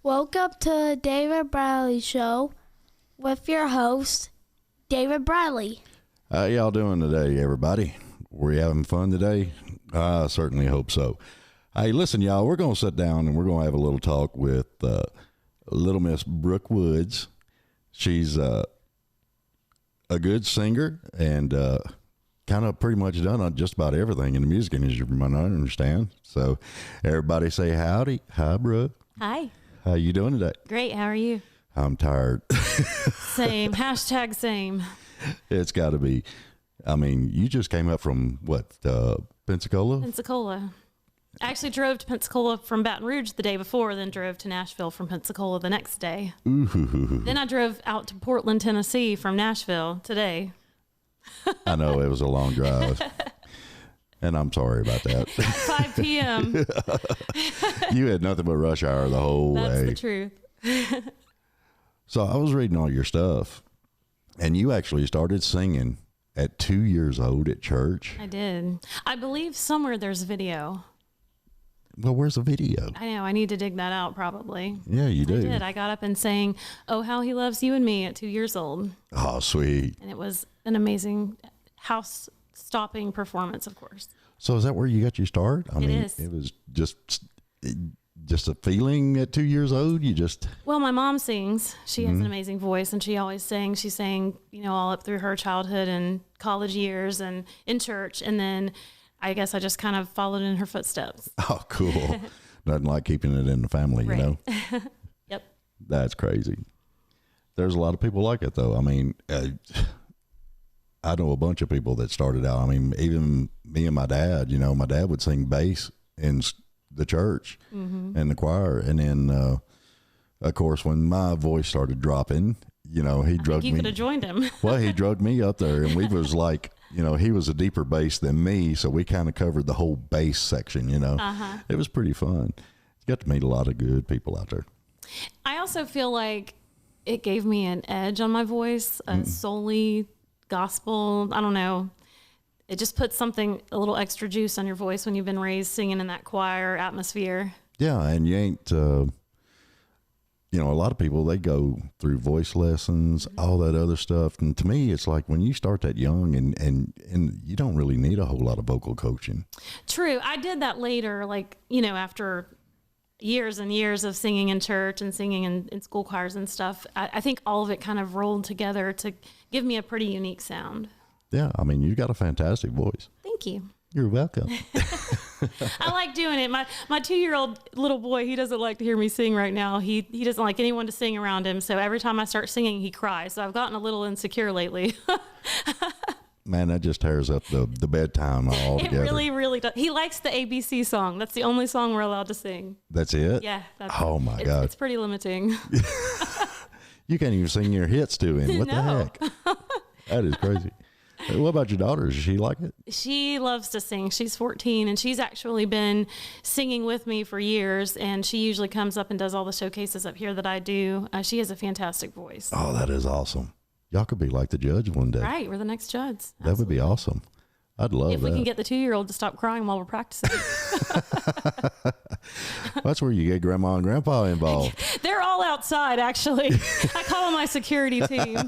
Welcome to David Bradley Show with your host, David Bradley. How y'all doing today, everybody? Were you having fun today? I certainly hope so. Hey, listen, y'all, we're going to sit down and we're going to have a little talk with little Miss Brooke Woods. She's a good singer and kind of pretty much done on just about everything in the music industry, from what I understand. So everybody say howdy. Hi, Brooke. Hi. How you doing today? Great. How are you? I'm tired. Same. Hashtag same. It's got to be. I mean, you just came up from what, Pensacola? Pensacola. I actually drove to Pensacola from Baton Rouge the day before, then drove to Nashville from Pensacola the next day. Ooh. Then I drove out to Portland, Tennessee from Nashville today. I know it was a long drive. And I'm sorry about that. 5 p.m. You had nothing but rush hour the whole way. That's the truth. So I was reading all your stuff, and you actually started singing at 2 years old at church. I did. I believe somewhere there's video. Well, where's the video? I know. I need to dig that out probably. Yeah, you do. I did. I got up and sang, "Oh, How He Loves You and Me" at 2 years old. Oh, sweet. And it was an amazing house-stopping performance, of course. So is that where you got your start? I mean, is. It was just a feeling at 2 years old. You just. Well, my mom sings. She has an amazing voice, and she always sang. She sang, all up through her childhood and college years and in church. And then I guess I just kind of followed in her footsteps. Oh, cool. Nothing like keeping it in the family, Right. you know? Yep. That's crazy. There's a lot of people like it, though. I mean, I know a bunch of people that started out. I mean, even me and my dad, my dad would sing bass in the church and the choir. And then, of course, when my voice started dropping, he drugged me. You could have joined him. Well, he drugged me up there, and we was like, he was a deeper bass than me. So we kind of covered the whole bass section, It was pretty fun. You got to meet a lot of good people out there. I also feel like it gave me an edge on my voice, solely gospel. I don't know. It just puts a little extra juice on your voice when you've been raised singing in that choir atmosphere. Yeah, and you ain't, a lot of people, they go through voice lessons, all that other stuff. And to me, it's like when you start that young and you don't really need a whole lot of vocal coaching. True. I did that later, after years and years of singing in church and singing in school choirs and stuff. I think all of it kind of rolled together to give me a pretty unique sound. Yeah, I mean, you got a fantastic voice. Thank you. You're welcome. I like doing it. My 2-year-old little boy, he doesn't like to hear me sing right now. He doesn't like anyone to sing around him. So every time I start singing, he cries. So I've gotten a little insecure lately. Man, that just tears up the bedtime altogether. It really, really does. He likes the ABC song. That's the only song we're allowed to sing. That's it? Yeah. Oh, my God. It's pretty limiting. You can't even sing your hits to him. What No. the heck? That is crazy. What about your daughter? Does she like it? She loves to sing. She's 14, and she's actually been singing with me for years, and she usually comes up and does all the showcases up here that I do. She has a fantastic voice. Oh, that is awesome. Y'all could be like the judge one day. Right, we're the next judge. That would be awesome. I'd love if that. we can get the 2-year-old to stop crying while we're practicing. That's where you get grandma and grandpa involved. They're all outside, actually. I call them my security team.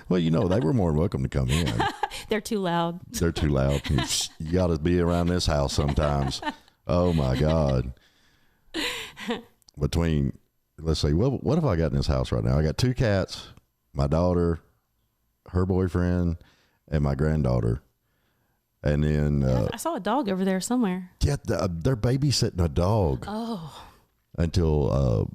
Well, they were more than welcome to come in. They're too loud. They're too loud. You got to be around this house sometimes. Oh, my God. Let's see, what have I got in this house right now? I got 2 cats, my daughter, her boyfriend, and my granddaughter. And then... I saw a dog over there somewhere. Yeah, they're babysitting a dog. Oh. Until,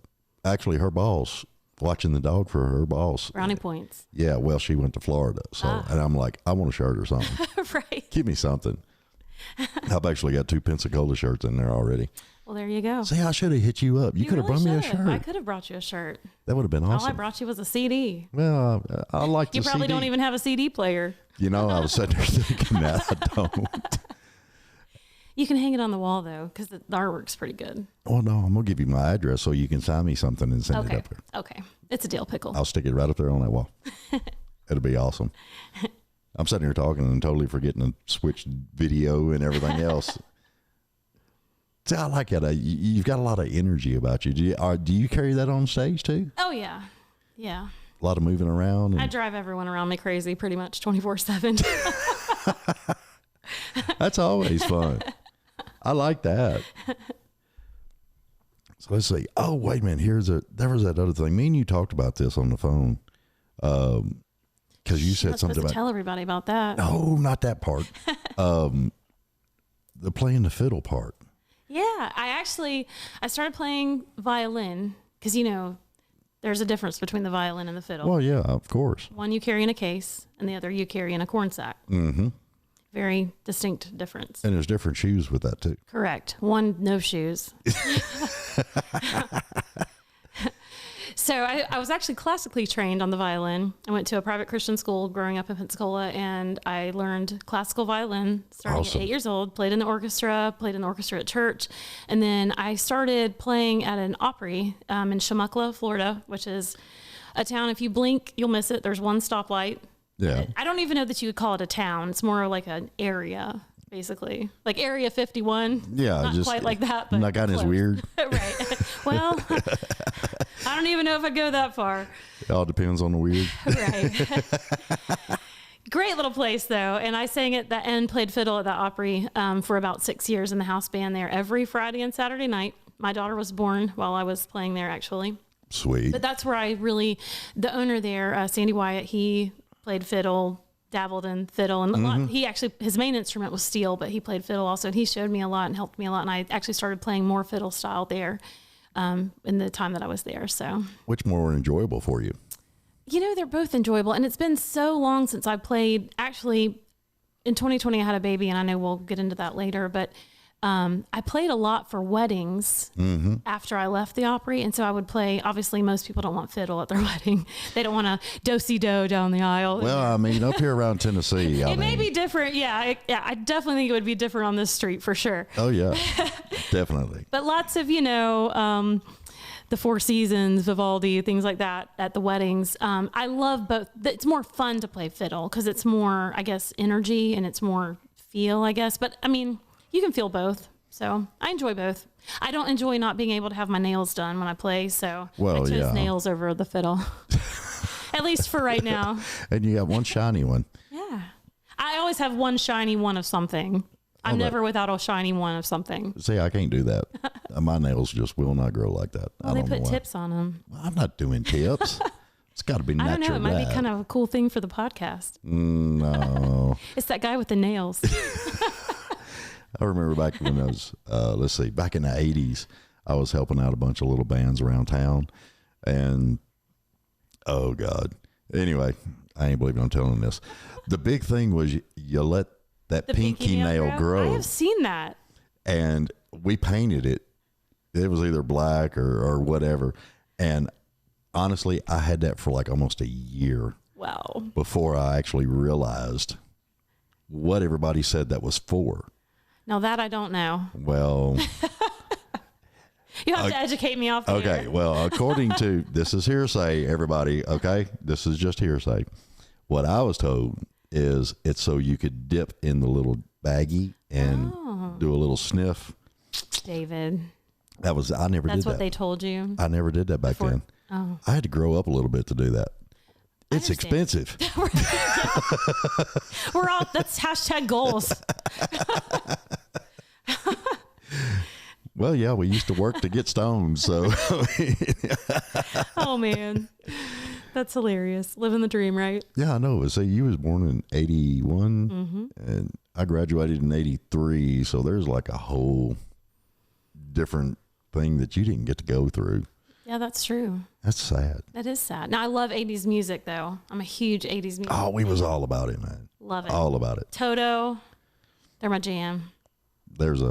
actually, her boss... watching the dog for her boss. Brownie points. Yeah, well, she went to Florida. So, and I'm like, I want a shirt or something. Right. Give me something. I've actually got 2 Pensacola shirts in there already. Well, there you go. See, I should have hit you up. You could have really brought me a shirt. I could have brought you a shirt. That would have been awesome. All I brought you was a CD. Well, I like the You probably CD. don't even have a CD player. I was sitting there thinking that. I don't. You can hang it on the wall, though, because the artwork's pretty good. Oh, no, I'm going to give you my address so you can sign me something and send it up there. Okay. It's a deal pickle. I'll stick it right up there on that wall. It'll be awesome. I'm sitting here talking and totally forgetting to switch video and everything else. See, I like it. You've got a lot of energy about you. Do you carry that on stage too? Oh yeah. Yeah. A lot of moving around. I drive everyone around me crazy pretty much 24/7. That's always fun. I like that. So let's see. Oh, wait a minute. There was that other thing. Me and you talked about this on the phone. Because you said something about. Tell everybody about that. No, not that part. The playing the fiddle part. Yeah, I started playing violin because, there's a difference between the violin and the fiddle. Well, yeah, of course. One you carry in a case and the other you carry in a corn sack. Mm-hmm. Very distinct difference. And there's different shoes with that too. Correct. One, no shoes. So I was actually classically trained on the violin. I went to a private Christian school growing up in Pensacola, and I learned classical violin starting at 8 years old, played in the orchestra at church. And then I started playing at an Opry in Chumuckla, Florida, which is a town, if you blink, you'll miss it. There's one stoplight. Yeah. I don't even know that you would call it a town. It's more like an area, basically. Like Area 51. Yeah. Not quite like that, but not kind of weird. Right. Well, I don't even know if I'd go that far. It all depends on the weird. Right. Great little place, though. And I sang at that and played fiddle at the Opry for about 6 years in the house band there every Friday and Saturday night. My daughter was born while I was playing there, actually. Sweet. But that's where the owner there, Sandy Wyatt, he played fiddle, dabbled in fiddle. And his main instrument was steel, but he played fiddle also. And he showed me a lot and helped me a lot. And I actually started playing more fiddle style there in the time that I was there. So, which more enjoyable for you? They're both enjoyable. And it's been so long since I played. Actually, in 2020, I had a baby, and I know we'll get into that later. But I played a lot for weddings after I left the Opry. And so I would play, obviously most people don't want fiddle at their wedding. They don't want to do-si-do down the aisle. Well, I mean, up here around Tennessee. It may be different. Yeah. I definitely think it would be different on this street for sure. Oh, yeah, definitely. But lots of, the Four Seasons, Vivaldi, things like that at the weddings. I love both. It's more fun to play fiddle because it's more, I guess, energy and it's more feel, I guess. But I mean, you can feel both. So I enjoy both. I don't enjoy not being able to have my nails done when I play. So I chose nails over the fiddle, at least for right now. And you got one shiny one. Yeah. I always have one shiny one of something. I'm never without a shiny one of something. See, I can't do that. My nails just will not grow like that. Well, they put tips on them. Well, I'm not doing tips. It's got to be natural. I don't know. It might be kind of a cool thing for the podcast. No. It's that guy with the nails. I remember back when I was, back in the 80s, I was helping out a bunch of little bands around town. And, oh, God. Anyway, I ain't believing I'm telling this. The big thing was you let that pinky nail grow. I have seen that. And we painted it. It was either black or whatever. And honestly, I had that for like almost a year. Wow. Before I actually realized what everybody said that was for. Now that I don't know. Well, you have to educate me off the okay. air. Well, according to, this is hearsay, everybody. Okay. This is just hearsay. What I was told is it's so you could dip in the little baggie and do a little sniff. David. I never did that. That's what they told you? I never did that back then. Oh. I had to grow up a little bit to do that. It's expensive. We're all, that's hashtag goals. Well, yeah, we used to work to get stoned, so. Oh, man. That's hilarious. Living the dream, right? Yeah, I know. See, you was born in 81, and I graduated in 83, so there's like a whole different thing that you didn't get to go through. Yeah, that's true. That's sad. That is sad. Now, I love 80s music, though. I'm a huge 80s music Oh, we was all about it, man. Love it. All about it. Toto, they're my jam. There's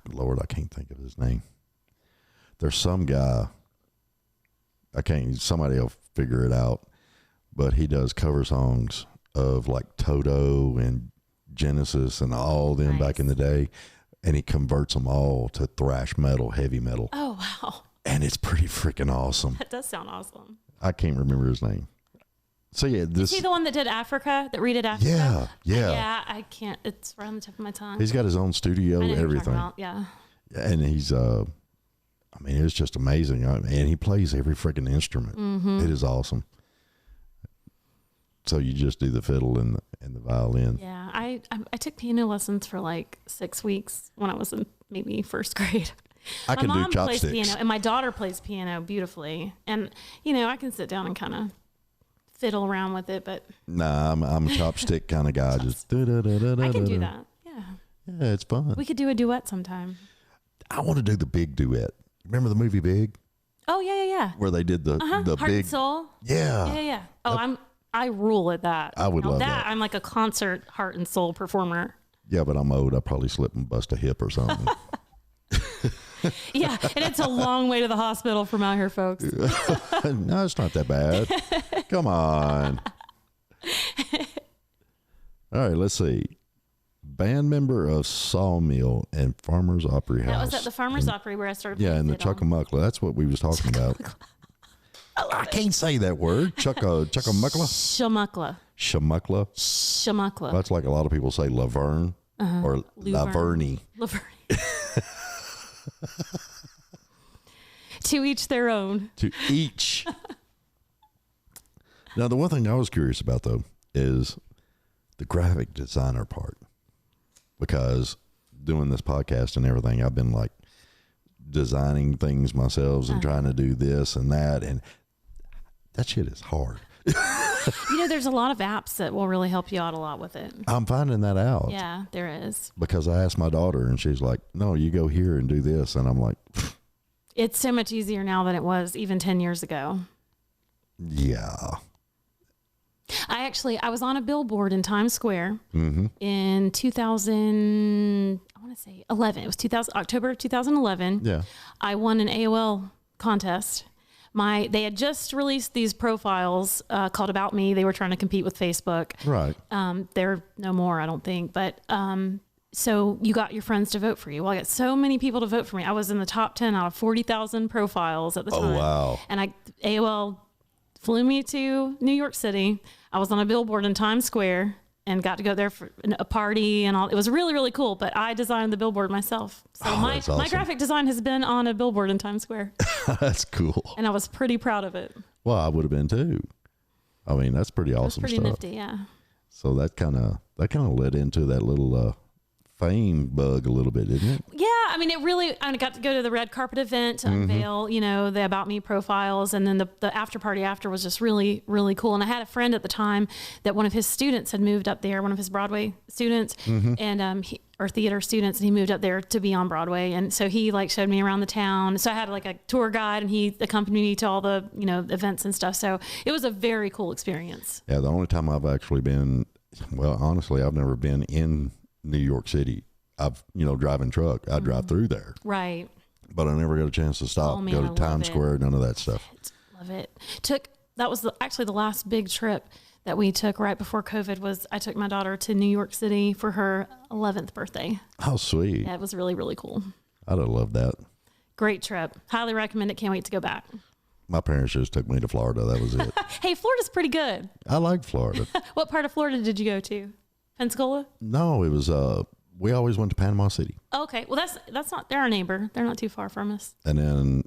Lord, I can't think of his name. There's some guy, somebody will figure it out, but he does cover songs of like Toto and Genesis and all them back in the day. And he converts them all to thrash metal, heavy metal. Oh, wow. And it's pretty freaking awesome. That does sound awesome. I can't remember his name. So yeah, Is he the one that did Africa? That redid Africa? Yeah. Yeah, I can't. It's right on the tip of my tongue. He's got his own studio, I know who you're talking everything. about, yeah. And he's I mean, it's just amazing. And he plays every freaking instrument. Mm-hmm. It is awesome. So you just do the fiddle and the violin. Yeah, I took piano lessons for like 6 weeks when I was in maybe first grade. I can my do mom chopsticks. plays piano, and my daughter plays piano beautifully. And I can sit down and kind of fiddle around with it, but Nah, I'm a chopstick kind of guy. Just I can do that. Yeah, yeah, it's fun. we could do a duet sometime. I want to do the big duet. Remember the movie Big, Oh yeah. where they did the Heart big and Soul. Yeah. Yeah. Oh, I rule at that. I would love that. I'm like a concert heart and soul performer. Yeah, but I'm old. I probably slip and bust a hip or something. Yeah, and it's a long way to the hospital from out here, folks. No, it's not that bad. Come on. All right, let's see. Band member of Sawmill and Farmers Opry House. That was at the Farmers Opry where I started. Yeah, playing and the fiddle. Chuckamuckla. That's what we was talking about. I can't say that word. Chuckamuckla? Shamuckla. Shamuckla. That's like a lot of people say Laverne or Laverne. Laverne. To each their own. To each. Now, the one thing I was curious about, though, is the graphic designer part. Because doing this podcast and everything, I've been like designing things myself and trying to do this and that. And that shit is hard. There's a lot of apps that will really help you out a lot with it. I'm finding that out. Yeah, there is. Because I asked my daughter and she's like, no, you go here and do this. And I'm like, It's so much easier now than it was even 10 years ago. yeah. I was on a billboard in Times Square in 2000, I want to say 11. It was October 2011. Yeah. I won an AOL contest. They had just released these profiles called About Me. They were trying to compete with Facebook. Right. They're no more, I don't think. But so you got your friends to vote for you. Well, I got so many people to vote for me. I was in the top 10 out of 40,000 profiles at the time. Oh, wow. And AOL flew me to New York City. I was on a billboard in Times Square and got to go there for a party and all. It was really, really cool. But I designed the billboard myself. So my graphic design has been on a billboard in Times Square. That's cool. And I was pretty proud of it. Well, I would have been too. I mean, that's pretty awesome Pretty stuff. nifty, yeah. So that kind of led into that little fame bug a little bit, didn't it? Yeah, I mean, I got to go to the red carpet event to unveil, the About Me profiles. And then the after party after was just really, really cool. And I had a friend at the time that one of his students had moved up there, one of his Broadway students and or theater students. And he moved up there to be on Broadway. And so he showed me around the town. So I had a tour guide and he accompanied me to all the, events and stuff. So it was a very cool experience. Yeah, the only time I've actually been, well, honestly, I've never been in New York City. I've, driving truck. I drive through there. Right. But I never got a chance to stop, man, go I to Times Square, none of that stuff. Love it. That was actually the last big trip that we took right before COVID I took my daughter to New York City for her 11th birthday. How sweet. Yeah, it was really, really cool. I'd have loved that. Great trip. Highly recommend it. Can't wait to go back. My parents just took me to Florida. That was it. Hey, Florida's pretty good. I like Florida. What part of Florida did you go to? Pensacola? No, it was, we always went to Panama City. Okay. Well, that's not, they're our neighbor. They're not too far from us. And then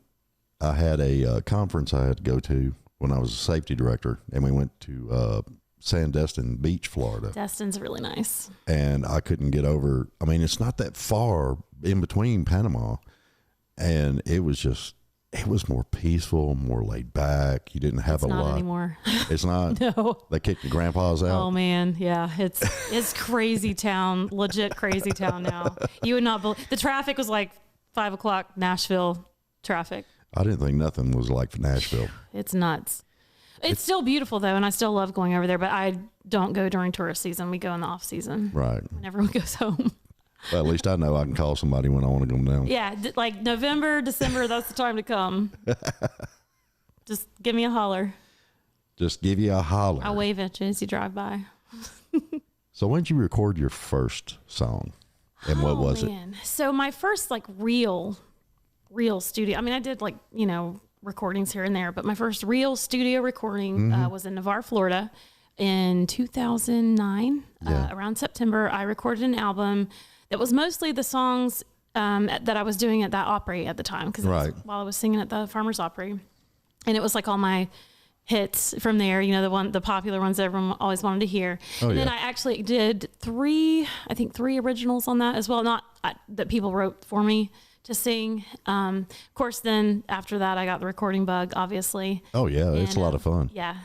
I had a conference I had to go to when I was a safety director, and we went to Sandestin Beach, Florida. Destin's really nice. And I couldn't get over. I mean, it's not that far in between Panama, and it was more peaceful, more laid back. You didn't have It's a not lot anymore. It's not. No. They kicked the grandpas out. Oh man, yeah, it's crazy town, legit crazy town now. You would not believe the traffic was like 5 o'clock Nashville traffic. I didn't think nothing was like Nashville. It's nuts. It's still beautiful though, and I still love going over there. But I don't go during tourist season. We go in the off season, Right. when everyone goes home. Well, at least I know I can call somebody when I want to come down. Yeah, like November, December. That's the time to come. Just give me a holler. Just give you a holler. I'll wave at you as you drive by. So when did you record your first song? And what was it? So my first real studio. I mean, I did recordings here and there, but my first real studio recording was in Navarre, Florida in 2009. Around September, I recorded an album that was mostly the songs that I was doing at that Opry at the time, because while I was singing at the Farmers Opry. And it was like all my hits from there, the popular ones that everyone always wanted to hear. Then I actually did three originals on that as well, not that people wrote for me to sing. Of course, then after that, I got the recording bug, obviously. Oh yeah, it's a lot of fun. Yeah.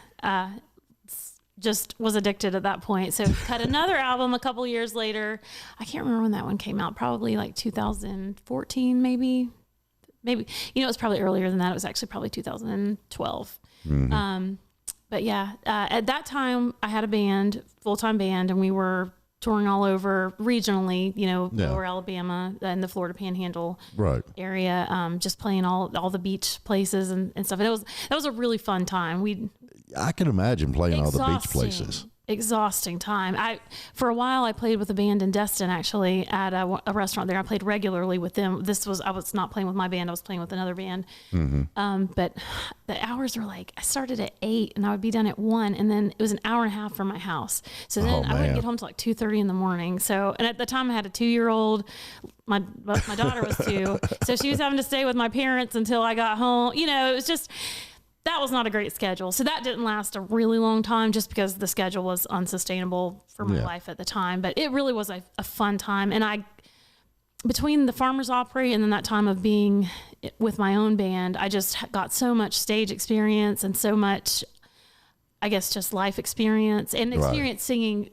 Just was addicted at that point. So cut another album a couple years later. I can't remember when that one came out, probably like 2014, maybe, it was probably earlier than that. It was actually probably 2012. But yeah, at that time I had a band, full-time band, and we were touring all over regionally, Lower Alabama and the Florida Panhandle area, just playing all the beach places and stuff. And that was a really fun time. I can imagine playing all the beach places. Exhausting time. For a while I played with a band in Destin, actually, at a restaurant there. I played regularly with them. I was not playing with my band. I was playing with another band. But the hours were like, I started at 8 and I would be done at 1, and then it was an hour and a half from my house. So then I wouldn't get home till like 2:30 in the morning. So, and at the time I had a 2-year-old. My daughter was 2, so she was having to stay with my parents until I got home. It was just, that was not a great schedule. So that didn't last a really long time, just because the schedule was unsustainable for my life at the time. But it really was a fun time. And between the Farmers Opry and then that time of being with my own band, I just got so much stage experience and so much, I guess, just life experience and experience singing.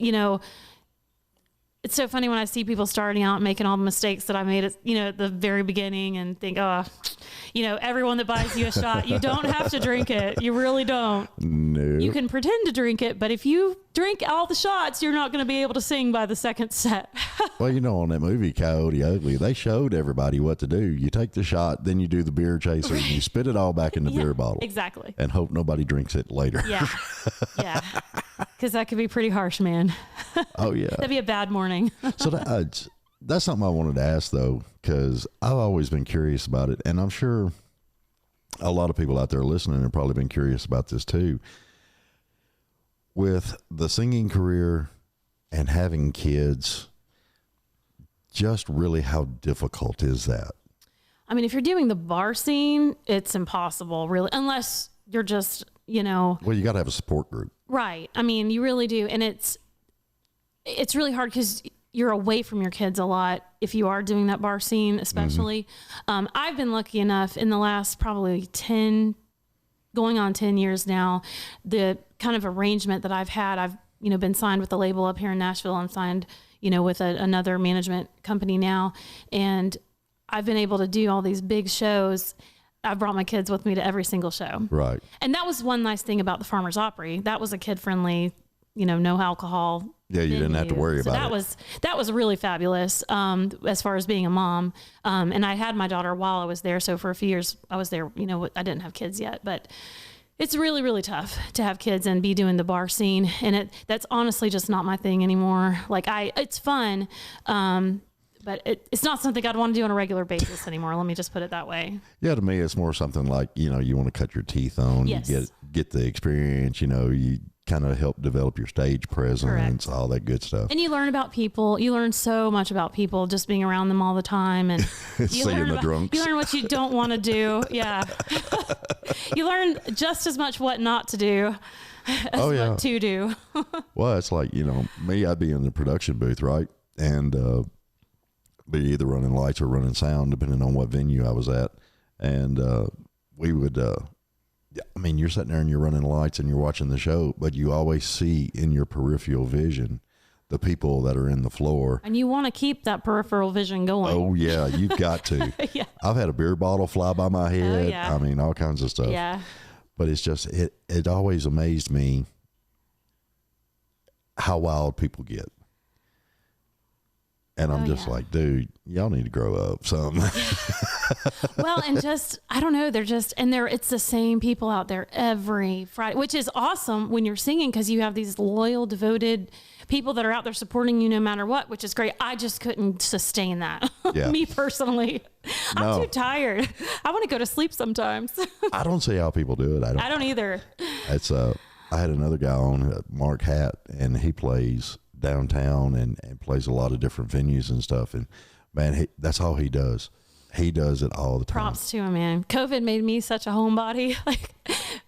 It's so funny when I see people starting out and making all the mistakes that I made at the very beginning, and think, everyone that buys you a shot, you don't have to drink it. You really don't. No. You can pretend to drink it, but if you drink all the shots, you're not going to be able to sing by the second set. Well, on that movie Coyote Ugly, they showed everybody what to do. You take the shot, then you do the beer chaser, and you spit it all back in the beer bottle. Exactly. And hope nobody drinks it later. Yeah. Yeah. Because that could be pretty harsh, man. Oh, yeah. That'd be a bad morning. So that's something I wanted to ask, though, because I've always been curious about it. And I'm sure a lot of people out there listening have probably been curious about this, too. With the singing career and having kids, just really how difficult is that? I mean, if you're doing the bar scene, it's impossible, really, unless you're just, Well, you got to have a support group. Right. I mean, you really do. And it's really hard because you're away from your kids a lot if you are doing that bar scene, especially. I've been lucky enough in the last probably going on 10 years now, the kind of arrangement that I've had, I've, been signed with the label up here in Nashville. I'm signed, with another management company now. And I've been able to do all these big shows. I've brought my kids with me to every single show. Right. And that was one nice thing about the Farmers Opry. That was a kid-friendly, no alcohol. Yeah, you didn't have to worry about it. That was really fabulous as far as being a mom. And I had my daughter while I was there. So for a few years I was there, I didn't have kids yet. But it's really, really tough to have kids and be doing the bar scene. And that's honestly just not my thing anymore. Like it's fun. But it's not something I'd want to do on a regular basis anymore. Let me just put it that way. Yeah, to me, it's more something like, you want to cut your teeth on. Yes. You get the experience, you kind of help develop your stage presence, correct, all that good stuff. And you learn about people. You learn so much about people just being around them all the time. And you learn the drunks. You learn what you don't want to do. Yeah. You learn just as much what not to do as what to do. Well, it's like, me, I'd be in the production booth, right? And be either running lights or running sound, depending on what venue I was at. And we would, you're sitting there and you're running lights and you're watching the show, but you always see in your peripheral vision the people that are in the floor. And you want to keep that peripheral vision going. Oh, yeah, you've got to. Yeah. I've had a beer bottle fly by my head. Yeah. All kinds of stuff. Yeah. But it's just, it always amazed me how wild people get. And I'm just like, dude, y'all need to grow up some. Well, and just, I don't know, it's the same people out there every Friday, which is awesome when you're singing because you have these loyal, devoted people that are out there supporting you no matter what, which is great. I just couldn't sustain that. Yeah. Me personally. No. I'm too tired. I want to go to sleep sometimes. I don't see how people do it. I don't either. It's I had another guy on, Mark Hatt, and he plays downtown and plays a lot of different venues and stuff. And man, that's all he does. He does it all the time. Props to him, man. COVID made me such a homebody. Like,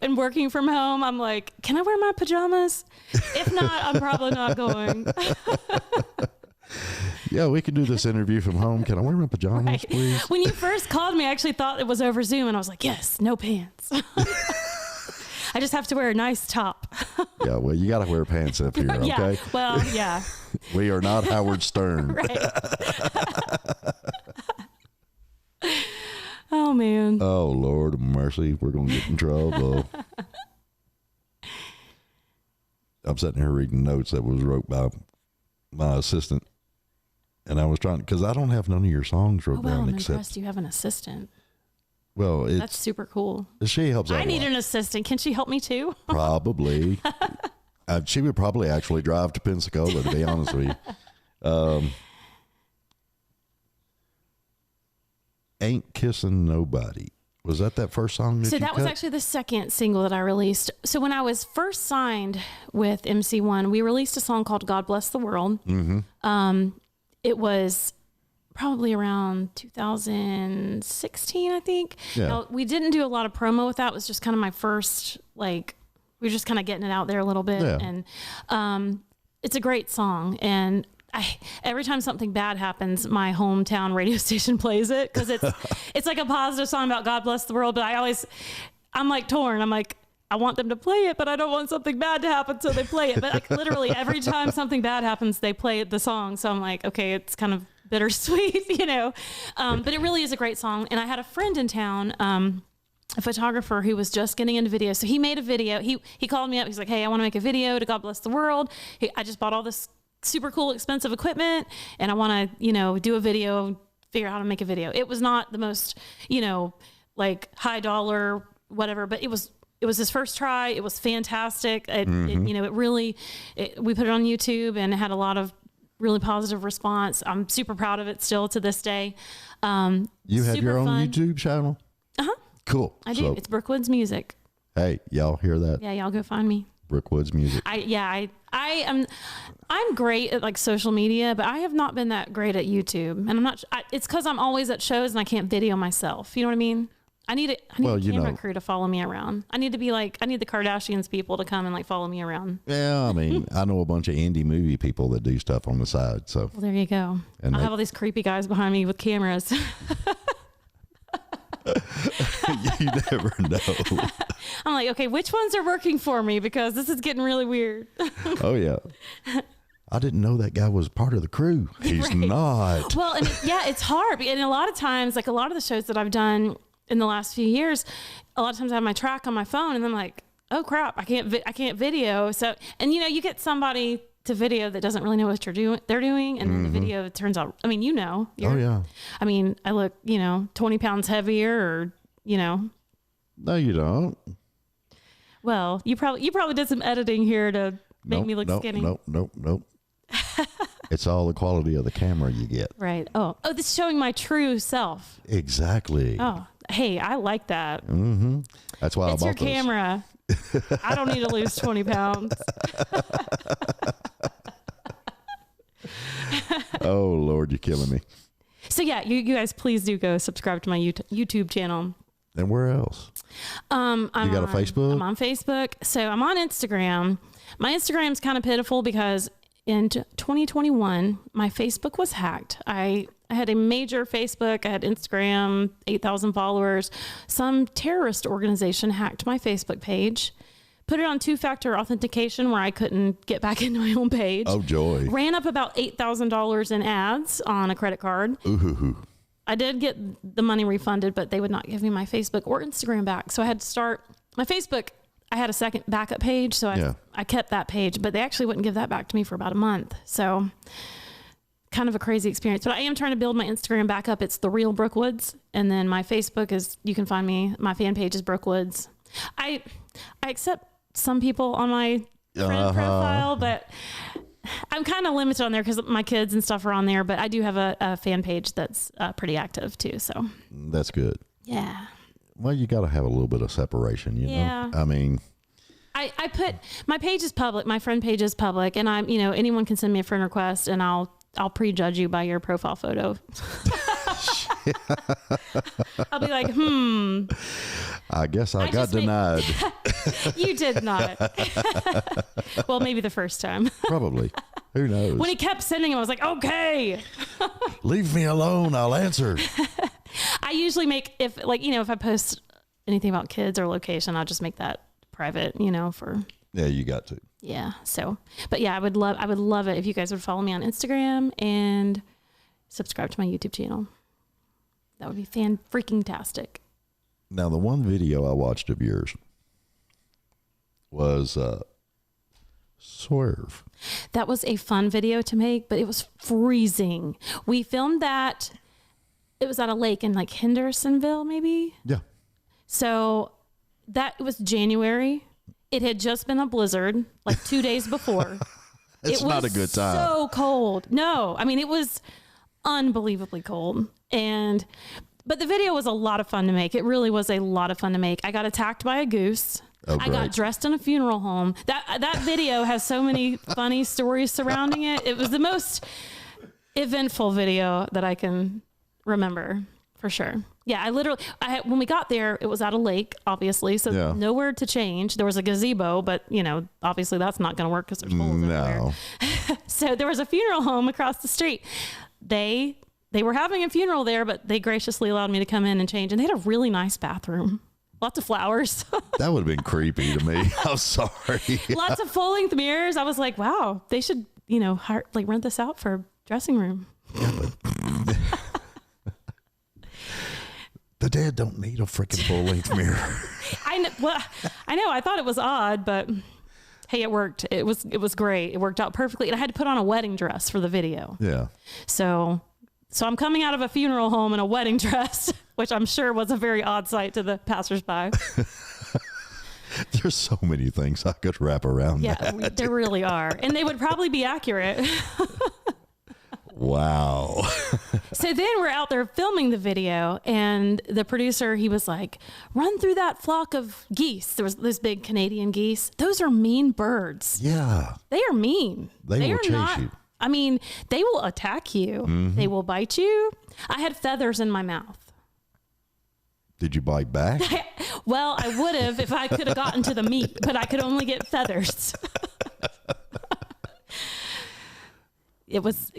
and working from home, I'm like, can I wear my pajamas? If not, I'm probably not going. Yeah, we can do this interview from home. Can I wear my pajamas, Right. please? When you first called me, I actually thought it was over Zoom, and I was like, yes, no pants. I just have to wear a nice top. Yeah, well, you got to wear pants up here, okay? Yeah. Well, yeah. We are not Howard Stern. Right. Oh, man. Oh, Lord of mercy. We're going to get in trouble. I'm sitting here reading notes that was wrote by my assistant. And I was trying, because I don't have none of your songs wrote Oh, wow, down I'm except. impressed you have an assistant. Well, it's, That's super cool. she helps out I a need lot. an assistant. Can she help me too? Probably. She would probably actually drive to Pensacola, to be honest with you. Ain't Kissing Nobody. Was that first song that So you that was cut? actually the second single that I released. So when I was first signed with MC1, we released a song called God Bless the World. Mm-hmm. It was probably around 2016, I think. Yeah. Now, we didn't do a lot of promo with that. It was just kind of my first, like, we were just kind of getting it out there a little bit. Yeah. And it's a great song. And every time something bad happens, my hometown radio station plays it because it's like a positive song about God bless the world. But I'm like torn. I'm like, I want them to play it, but I don't want something bad to happen, so they play it. But like literally every time something bad happens, they play the song. So I'm like, okay, it's kind of bittersweet, you know. But it really is a great song. And I had a friend in town, a photographer who was just getting into video. So he made a video. He called me up. He's like, hey, I want to make a video to God Bless the World. I just bought all this super cool, expensive equipment, and I want to, you know, do a video, figure out how to make a video. It was not the most, you know, like high dollar, whatever, but it was his first try. It was fantastic. It, you know, we put it on YouTube and it had a lot of really positive response. I'm super proud of it still to this day. You have your own YouTube channel? Uh-huh. Cool. I do. It's Brooke Woods Music. Hey, y'all hear that? Yeah, y'all go find me. Brooke Woods Music. I'm great at like social media, but I have not been that great at YouTube. And I'm not, it's cause I'm always at shows and I can't video myself. You know what I mean? I need a camera crew to follow me around. I need the Kardashians people to come and like follow me around. Yeah, I mean, I know a bunch of indie movie people that do stuff on the side. So Well, there you go. And I have all these creepy guys behind me with cameras. you never know. I'm like, okay, which ones are working for me? Because this is getting really weird. Oh, yeah. I didn't know that guy was part of the crew. He's Right. not. Well, and it's hard. And a lot of times, like a lot of the shows that I've done in the last few years, a lot of times I have my track on my phone and I'm like, oh crap, I can't video. So, and you know, you get somebody to video that doesn't really know what they're doing. And then the video turns out, I mean, you know, Oh, yeah. I mean, I look, you know, 20 pounds heavier or, you know. No, you don't. Well, you probably did some editing here to make me look skinny. Nope. It's all the quality of the camera you get. Right. Oh, this is showing my true self. Exactly. Oh, hey, I like that. Mm-hmm. That's why It's I your bought those. camera. I don't need to lose 20 pounds. Oh, Lord, you're killing me. So yeah, you guys please do go subscribe to my YouTube channel. And where else? I'm You got a Facebook? I'm on Facebook. So I'm on Instagram. My Instagram's kind of pitiful because in 2021, my Facebook was hacked. I had a major Facebook. I had Instagram, 8,000 followers. Some terrorist organization hacked my Facebook page, put it on 2-factor authentication where I couldn't get back into my own page. Oh, joy. Ran up about $8,000 in ads on a credit card. Ooh. I did get the money refunded, but they would not give me my Facebook or Instagram back. So I had to start my Facebook. I had a second backup page. So I kept that page, but they actually wouldn't give that back to me for about a month. So kind of a crazy experience, but I am trying to build my Instagram back up. It's The Real Brooke Woods. And then my Facebook is, you can find me. My fan page is Brooke Woods. I accept some people on my friend profile, but I'm kind of limited on there because my kids and stuff are on there, but I do have a fan page that's pretty active too. So that's good. Yeah. Well, you got to have a little bit of separation, you know? I mean, I put, my page is public. My friend page is public, and I'm, anyone can send me a friend request, and I'll prejudge you by your profile photo. I'll be like, I guess I got denied. You did not. Well, maybe the first time. Probably. Who knows? When he kept sending them, I was like, okay. Leave me alone. I'll answer. I usually make, if I post anything about kids or location, I'll just make that private, for. Yeah, you got to. Yeah. So, but yeah, I would love it if you guys would follow me on Instagram and subscribe to my YouTube channel. That would be freaking-tastic. Now, the one video I watched of yours was Swerve. That was a fun video to make, but it was freezing. We filmed that. It was at a lake in like Hendersonville, maybe. Yeah. So it was January. It had just been a blizzard like 2 days before. It's not a good time. So cold. No, I mean, it was unbelievably cold. But the video was a lot of fun to make. It really was a lot of fun to make. I got attacked by a goose. Oh, I got dressed in a funeral home. That video has so many funny stories surrounding it. It was the most eventful video that I can remember, for sure. Yeah, when we got there, it was at a lake, obviously, so nowhere to change. There was a gazebo, but, obviously that's not going to work because there's holes everywhere. So there was a funeral home across the street. They were having a funeral there, but they graciously allowed me to come in and change, and they had a really nice bathroom. Lots of flowers. That would have been creepy to me. I'm sorry. Lots of full-length mirrors. I was like, wow, they should, rent this out for a dressing room. Yeah, but the dead don't need a freaking full-length mirror. I know. I thought it was odd, but hey, it worked. It was great. It worked out perfectly. And I had to put on a wedding dress for the video. Yeah. So I'm coming out of a funeral home in a wedding dress, which I'm sure was a very odd sight to the passersby. There's so many things I could wrap around that. Yeah, there really are. And they would probably be accurate. Wow. So then we're out there filming the video, and the producer, he was like, run through that flock of geese. There was this big Canadian geese. Those are mean birds. Yeah. They are mean. They will chase you. I mean, they will attack you. Mm-hmm. They will bite you. I had feathers in my mouth. Did you bite back? Well, I would have if I could have gotten to the meat, but I could only get feathers. It was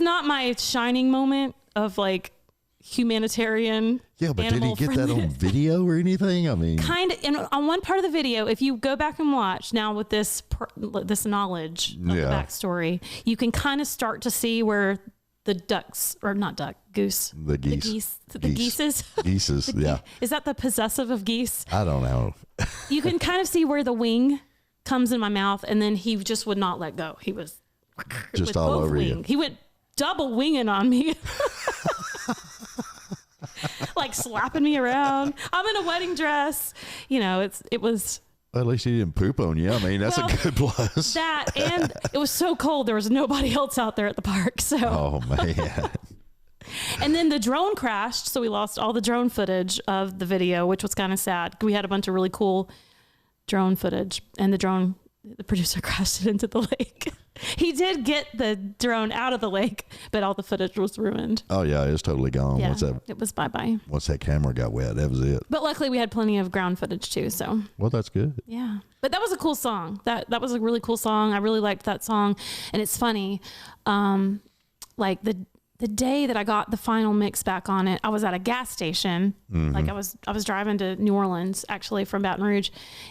not my shining moment of like humanitarian. Yeah, but did he get that on video or anything? I mean, kind of. And on one part of the video, if you go back and watch now with this knowledge of the backstory, you can kind of start to see where the geese. The geeses. Yeah. Is that the possessive of geese? I don't know. You can kind of see where the wing comes in my mouth, and then he just would not let go. He was just all over you. He went double winging on me. Like slapping me around. I'm in a wedding dress. It was. Well, at least he didn't poop on you. I mean, that's a good plus. That, and it was so cold. There was nobody else out there at the park. So. Oh, man. And then the drone crashed. So we lost all the drone footage of the video, which was kind of sad. We had a bunch of really cool drone footage, and the producer crashed it into the lake. He did get the drone out of the lake, but all the footage was ruined. Oh, yeah, it's totally gone. Yeah, it was bye-bye. Once that camera got wet, that was it. But luckily, we had plenty of ground footage, too, so. Well, that's good. Yeah. But that was a cool song. That was a really cool song. I really liked that song. And it's funny, like the day that I got the final mix back on it, I was at a gas station. Mm-hmm. Like I was driving to New Orleans, actually, from Baton Rouge.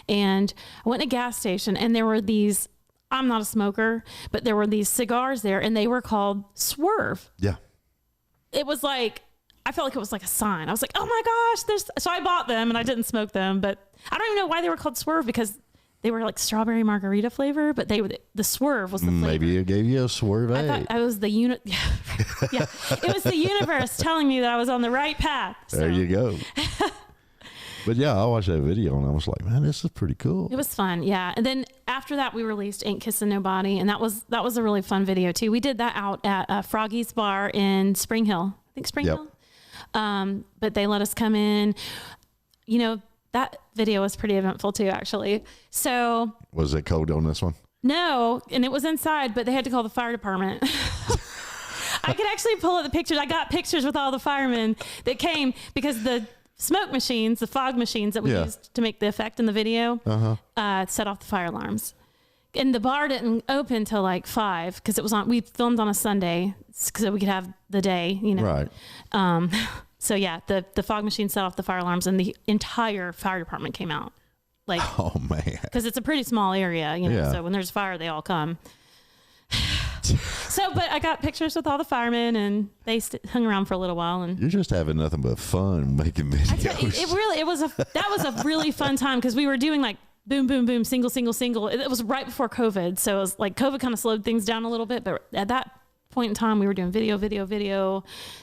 And I went to a gas station, and there were these, I'm not a smoker, but there were these cigars there, and they were called Swerve. Yeah. It was like, I felt like it was like a sign. I was like, oh my gosh, so I bought them, and I didn't smoke them, but I don't even know why they were called Swerve, because they were like strawberry margarita flavor, but the Swerve was the flavor. Maybe it gave you a swerve. I thought I was the unit. Yeah, it was the universe telling me that I was on the right path. So. There you go. But yeah, I watched that video and I was like, man, this is pretty cool. It was fun. Yeah. And then after that, we released Ain't Kissing Nobody. And that was a really fun video too. We did that out at Froggy's Bar in Spring Hill. I think Spring Hill. But they let us come in. You know, that video was pretty eventful too, actually. So was it cold on this one? No, and it was inside, but they had to call the fire department. I could actually pull up the pictures. I got pictures with all the firemen that came because the smoke machines, the fog machines that we used to make the effect in the video, set off the fire alarms. And the bar didn't open till like 5 because it was on. We filmed on a Sunday so we could have the day, you know. Right. So yeah, the fog machine set off the fire alarms, and the entire fire department came out. Like, oh man, because it's a pretty small area, you know. Yeah. So when there's fire, they all come. So, but I got pictures with all the firemen, and they hung around for a little while. And you're just having nothing but fun making videos. That was a really fun time because we were doing like boom, boom, boom, single, single, single. It was right before COVID, so it was like COVID kind of slowed things down a little bit. But at that point in time, we were doing video.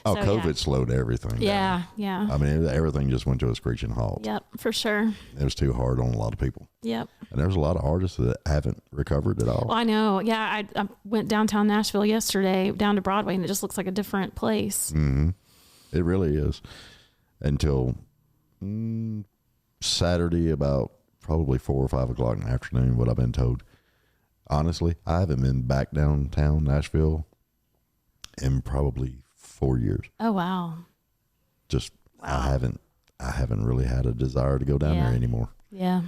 Oh, so, COVID slowed everything down. Yeah. I mean, everything just went to a screeching halt. Yep, for sure. It was too hard on a lot of people. Yep. And there's a lot of artists that haven't recovered at all. Well, I know. Yeah, I went downtown Nashville yesterday, down to Broadway, and it just looks like a different place. Mm-hmm. It really is. Until Saturday, about probably 4 or 5 o'clock in the afternoon, what I've been told. Honestly, I haven't been back downtown Nashville in probably 4 years. Oh wow! Just wow. I haven't really had a desire to go down there anymore. Yeah.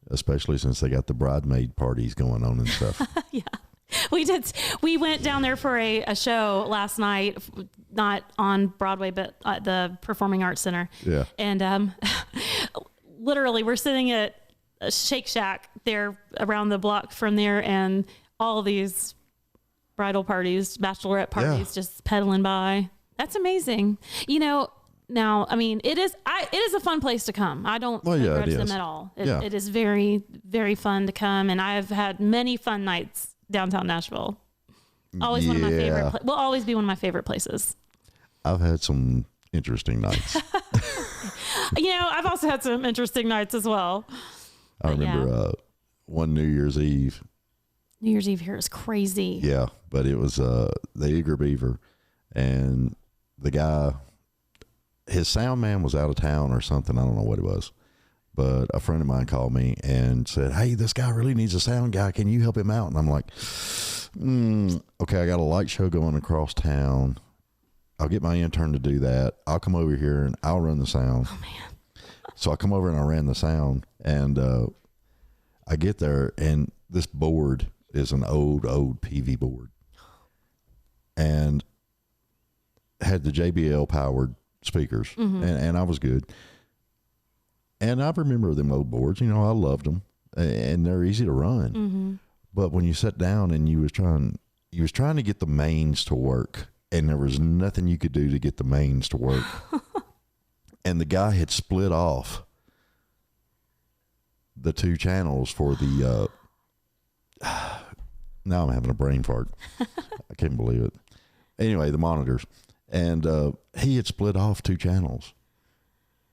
Especially since they got the bridesmaid parties going on and stuff. Yeah. We did. We went down there for a show last night, not on Broadway, but at the Performing Arts Center. Yeah. And literally, we're sitting at a Shake Shack there around the block from there, and all these bridal parties, bachelorette parties, just pedaling by. That's amazing. You know, now, I mean, it is a fun place to come. I don't begrudge them at all. It is very, very fun to come, and I've had many fun nights downtown Nashville. Always one of my favorite. Will always be one of my favorite places. I've had some interesting nights. You know, I've also had some interesting nights as well. I remember one New Year's Eve. New Year's Eve here is crazy. Yeah, but it was the Eager Beaver, and the guy, his sound man was out of town or something. I don't know what it was, but a friend of mine called me and said, "Hey, this guy really needs a sound guy. Can you help him out?" And I'm like, "Okay, I got a light show going across town. I'll get my intern to do that. I'll come over here and I'll run the sound." Oh man! So I come over and I ran the sound, and I get there, and this board is an old PV board, and had the JBL powered speakers, and I was good. And I remember them old boards, you know, I loved them, and they're easy to run. Mm-hmm. But when you sat down and you was trying to get the mains to work, and there was nothing you could do to get the mains to work. And the guy had split off the 2 channels for the, now I'm having a brain fart. I can't believe it. Anyway, the monitors. And he had split off 2 channels.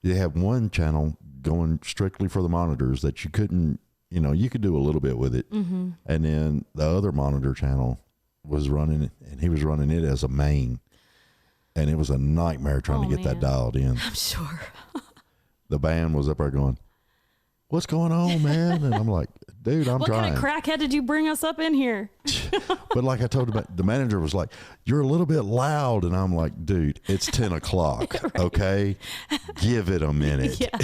You have one channel going strictly for the monitors that you couldn't, you know, you could do a little bit with it. Mm-hmm. And then the other monitor channel was running, and he was running it as a main. And it was a nightmare trying to get that dialed in. I'm sure. The band was up there going, "What's going on, man?" And I'm like, "Dude, I'm trying." What kind of crackhead did you bring us up in here? But like I told him, the manager was like, "You're a little bit loud." And I'm like, "Dude, it's 10 o'clock. Right. Okay. Give it a minute." Yeah.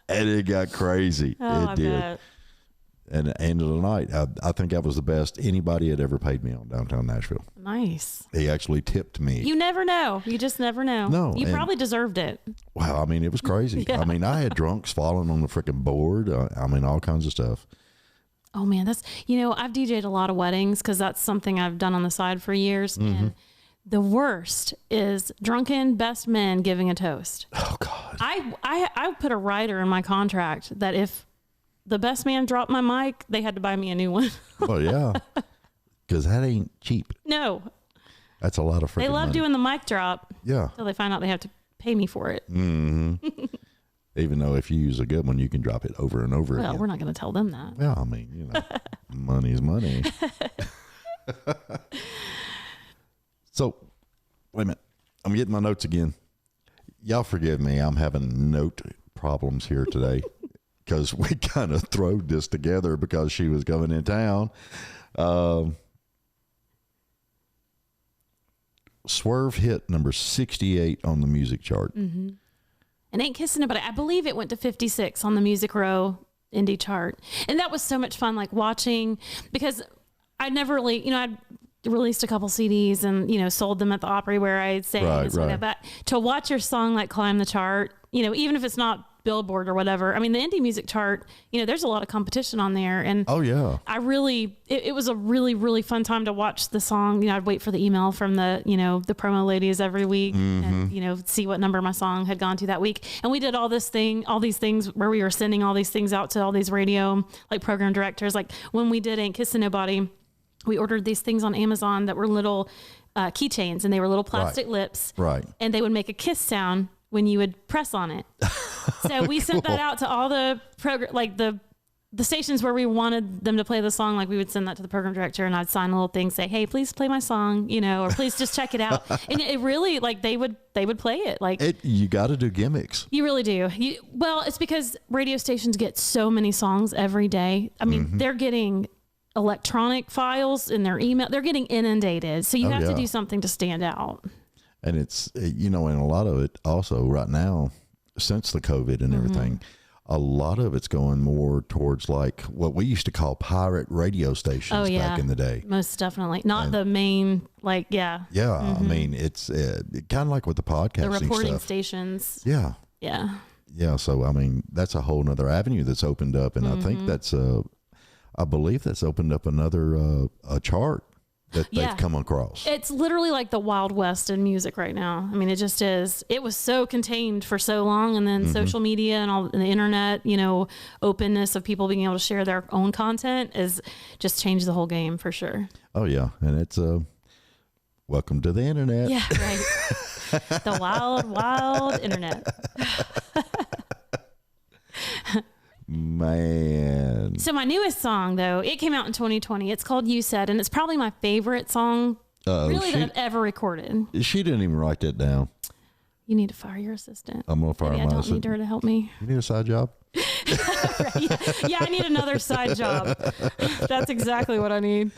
And it got crazy. Oh, it did. Bet. And at the end of the night, I think that was the best anybody had ever paid me on downtown Nashville. Nice. He actually tipped me. You never know. You just never know. No. You probably deserved it. Wow. I mean, it was crazy. Yeah. I mean, I had drunks falling on the freaking board. I mean, all kinds of stuff. Oh, man. That's, you know, I've DJ'd a lot of weddings because that's something I've done on the side for years. Mm-hmm. And the worst is drunken best men giving a toast. Oh, God. I put a rider in my contract that if the best man dropped my mic, they had to buy me a new one. Well, yeah. Because that ain't cheap. No. That's a lot of freaking They love money. doing the mic drop. Yeah. Until they find out they have to pay me for it. Mm-hmm. Even though if you use a good one, you can drop it over and over Well, again. we're not going to tell them that. Well, I mean, you know, money's money. So, wait a minute. I'm getting my notes again. Y'all forgive me. I'm having note problems here today because we kind of throwed this together because she was coming in town. Swerve hit number 68 on the music chart. Mm-hmm. And Ain't Kissing Nobody. I believe it went to 56 on the Music Row indie chart. And that was so much fun, like watching, because I never really, you know, I'd released a couple CDs and, you know, sold them at the Opry where I'd say, Right. but to watch your song like climb the chart, you know, even if it's not Billboard or whatever. I mean, the indie music chart, you know, there's a lot of competition on there. And Oh, yeah. I really, it was a really, really fun time to watch the song. You know, I'd wait for the email from the, you know, the promo ladies every week and, you know, see what number my song had gone to that week. And we did all these things where we were sending all these things out to all these radio, like program directors. Like when we did Ain't Kissing Nobody, we ordered these things on Amazon that were little keychains, and they were little plastic lips. Right. And they would make a kiss sound when you would press on it. So we sent that out to all the like the stations where we wanted them to play the song. Like we would send that to the program director, and I'd sign a little thing, say, "Hey, please play my song," you know, or "Please just check it out." And it really, like, they would play it. Like You got to do gimmicks. you really do. Well, it's because radio stations get so many songs every day. I mean, they're getting electronic files in their email. They're getting inundated. So you have to do something to stand out. And it's, you know, and a lot of it also right now, since the COVID and everything, a lot of it's going more towards like what we used to call pirate radio stations back in the day. Most definitely. Not the main, like, Yeah. I mean, it's kind of like with the podcasting the reporting stuff. stations. Yeah. Yeah. Yeah. So, I mean, that's a whole nother avenue that's opened up. And I think that's, I believe that's opened up another a chart that they've come across. It's literally like the Wild West in music right now. I mean, it just is. It was so contained for so long, and then social media and all and the internet, you know, openness of people being able to share their own content is just changed the whole game for sure. Oh yeah, and it's welcome to the internet. Yeah, right. The wild internet. Man. So my newest song, though, it came out in 2020. It's called "You Said," and it's probably my favorite song that I've ever recorded. She didn't even write that down. You need to fire your assistant. I'm going to fire Maybe my I don't assistant. need her to help me. You need a side job? Yeah, I need another side job. That's exactly what I need.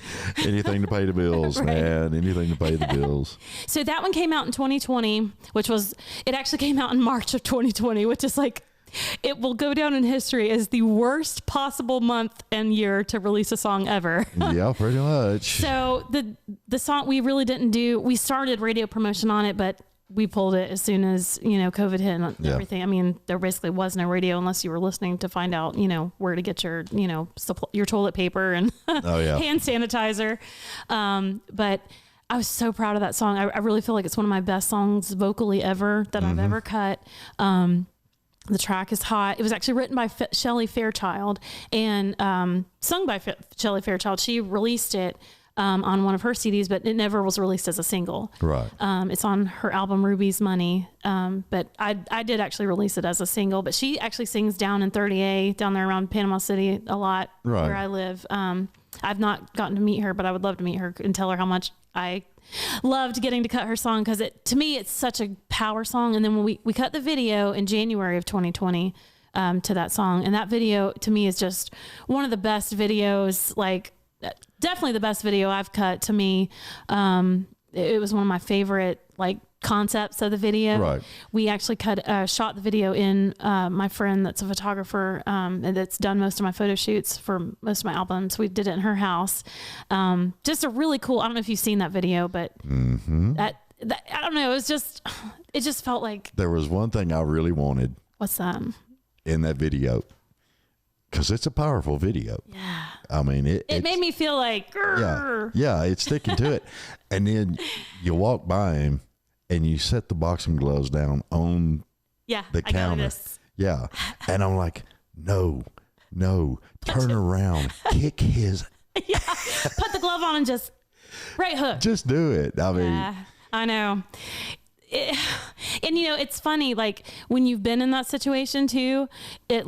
Anything to pay the bills, Right. man. Anything to pay the bills. So that one came out in 2020, it actually came out in March of 2020, which is like, it will go down in history as the worst possible month and year to release a song ever. Yeah, pretty much. So the song, we started radio promotion on it, but we pulled it as soon as, you know, COVID hit and everything. I mean, there basically was no radio unless you were listening to find out, you know, where to get your, you know, your toilet paper and hand sanitizer. But I was so proud of that song. I really feel like it's one of my best songs vocally ever that I've ever cut. The track is hot. It was actually written by Shelley Fairchild and sung by Shelley Fairchild. She released it on one of her CDs, but it never was released as a single. Right. It's on her album Ruby's Money. But I did actually release it as a single, but she actually sings down in 30A, down there around Panama City a lot, where I live. I've not gotten to meet her, but I would love to meet her and tell her how much I loved getting to cut her song, because to me it's such a power song. And then when we cut the video in January of 2020 to that song, and that video to me is just one of the best videos, like definitely the best video I've cut to me. It was one of my favorite like concepts of the video. Right. We actually shot the video in my friend that's a photographer and that's done most of my photo shoots for most of my albums. We did it in her house. Just a really cool, I don't know if you've seen that video, but that I don't know, it just felt like. There was one thing I really wanted. What's that? In that video, because it's a powerful video. Yeah. I mean, it made me feel like, yeah, it's sticking to it. And then you walk by him and you set the boxing gloves down on the counter. Yeah. And I'm like, no, turn around, kick his. Yeah. Put the glove on and just right hook. Just do it. I mean, I know. and it's funny, like when you've been in that situation too, it